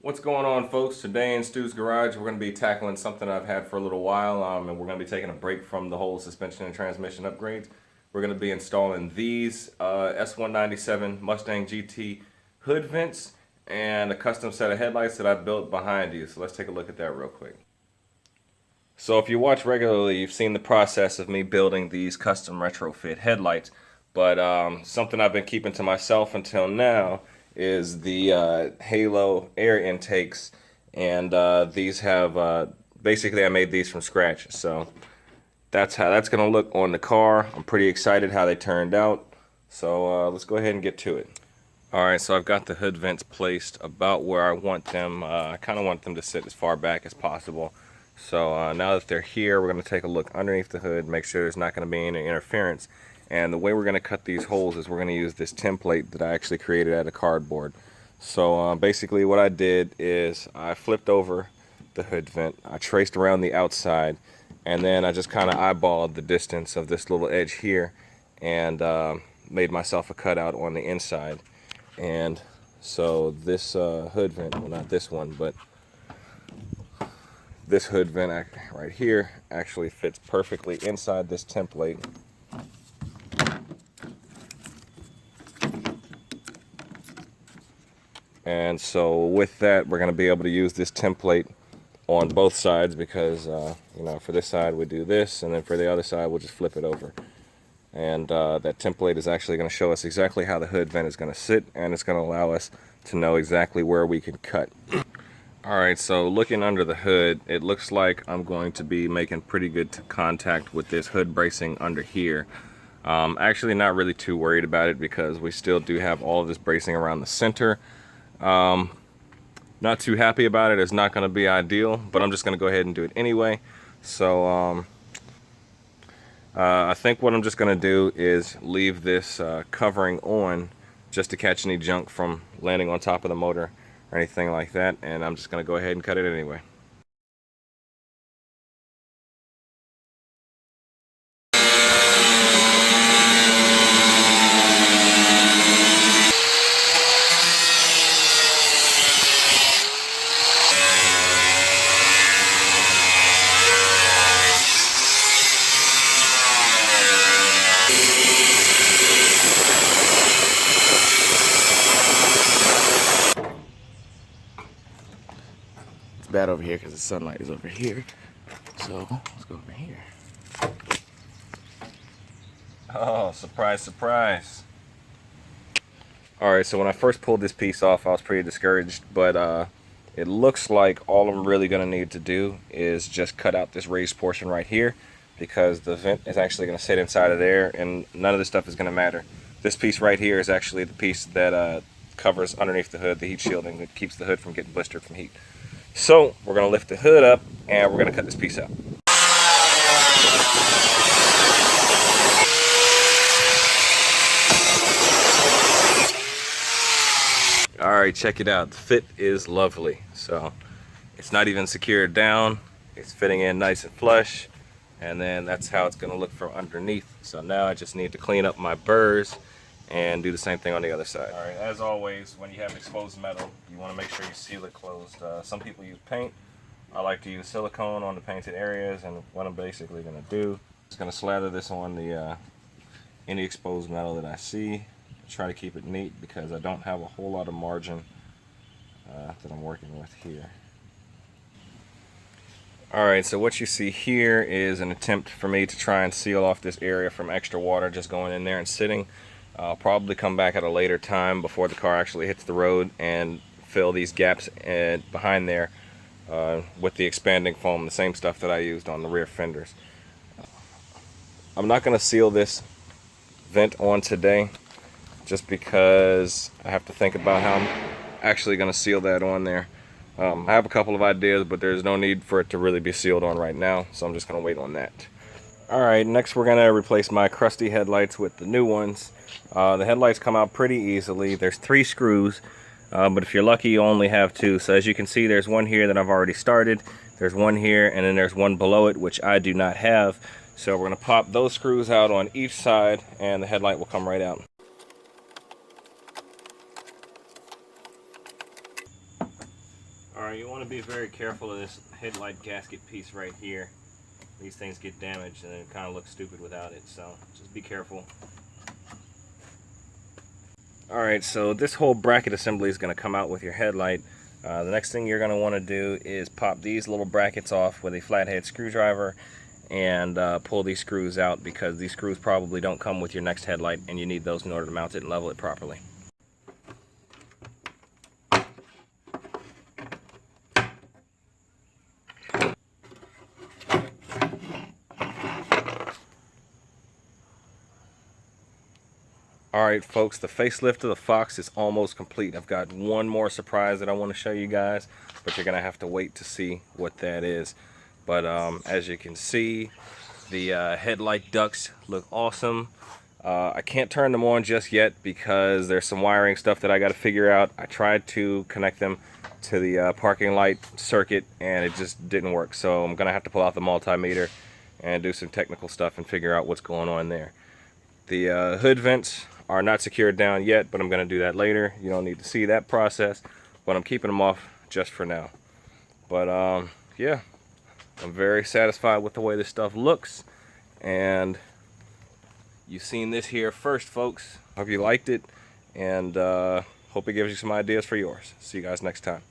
What's going on, folks? Today in Stu's Garage, we're going to be tackling something I've had for a little while, and we're going to be taking a break from the whole suspension and transmission upgrades. We're going to be installing these S197 Mustang GT hood vents and a custom set of headlights that I built behind you. So let's take a look at that real quick. So if you watch regularly, you've seen the process of me building these custom retrofit headlights, but something I've been keeping to myself until now is the halo air intakes, and these have basically I made these from scratch, so that's how that's gonna look on the car. I'm pretty excited how they turned out, so let's go ahead and get to it. Alright, so I've got the hood vents placed about where I want them. I kind of want them to sit as far back as possible. So now that they're here, we're going to take a look underneath the hood, make sure there's not going to be any interference. And the way we're going to cut these holes is we're going to use this template that I actually created out of cardboard. So basically what I did is I flipped over the hood vent, I traced around the outside, and then I just kind of eyeballed the distance of this little edge here and made myself a cutout on the inside. And so this hood vent, well, not this one, but this hood vent right here actually fits perfectly inside this template. And so with that, we're going to be able to use this template on both sides because, you know, for this side we do this, and then for the other side we'll just flip it over. And that template is actually going to show us exactly how the hood vent is going to sit, and it's going to allow us to know exactly where we can cut. Alright, so looking under the hood, it looks like I'm going to be making pretty good contact with this hood bracing under here. Actually not really too worried about it because we still do have all of this bracing around the center. Not too happy about it. It's not going to be ideal, but I'm just going to go ahead and do it anyway. So I think what I'm just going to do is leave this covering on just to catch any junk from landing on top of the motor or anything like that, and I'm just going to go ahead and cut it anyway. Bad over here because the sunlight is over here, so let's go over here. Oh, surprise, surprise. Alright, so when I first pulled this piece off, I was pretty discouraged, but it looks like all I'm really going to need to do is just cut out this raised portion right here, because the vent is actually going to sit inside of there, and none of this stuff is going to matter. This piece right here is actually the piece that covers underneath the hood, the heat shielding that keeps the hood from getting blistered from heat. So we're going to lift the hood up and we're going to cut this piece out. Alright, check it out. The fit is lovely. So it's not even secured down. It's fitting in nice and flush. And then that's how it's going to look from underneath. So now I just need to clean up my burrs and do the same thing on the other side. Alright, as always, when you have exposed metal, you want to make sure you seal it closed. Some people use paint. I like to use silicone on the painted areas, and what I'm basically going to do is going to slather this on the any exposed metal that I see. Try to keep it neat because I don't have a whole lot of margin that I'm working with here. Alright, so what you see here is an attempt for me to try and seal off this area from extra water just going in there and sitting. I'll probably come back at a later time before the car actually hits the road and fill these gaps behind there with the expanding foam, the same stuff that I used on the rear fenders. I'm not going to seal this vent on today just because I have to think about how I'm actually going to seal that on there. I have a couple of ideas, but there's no need for it to really be sealed on right now, so I'm just going to wait on that. Alright, next we're going to replace my crusty headlights with the new ones. The headlights come out pretty easily. There's 3 screws, but if you're lucky you only have 2. So as you can see, there's one here that I've already started. There's one here, and then there's one below it, which I do not have. So we're going to pop those screws out on each side, and the headlight will come right out. Alright, you want to be very careful of this headlight gasket piece right here. These things get damaged and it kind of looks stupid without it, so just be careful. Alright, so this whole bracket assembly is going to come out with your headlight. The next thing you're going to want to do is pop these little brackets off with a flathead screwdriver and pull these screws out, because these screws probably don't come with your next headlight and you need those in order to mount it and level it properly. Alright folks, the facelift of the Fox is almost complete. I've got one more surprise that I want to show you guys, but you're going to have to wait to see what that is. But as you can see, the headlight ducts look awesome. I can't turn them on just yet because there's some wiring stuff that I got to figure out. I tried to connect them to the parking light circuit and it just didn't work. So I'm going to have to pull out the multimeter and do some technical stuff and figure out what's going on there. The hood vents are not secured down yet, but I'm going to do that later. You don't need to see that process, but I'm keeping them off just for now. But yeah, I'm very satisfied with the way this stuff looks, and you've seen this here first, folks. Hope you liked it, and hope it gives you some ideas for yours. See you guys next time.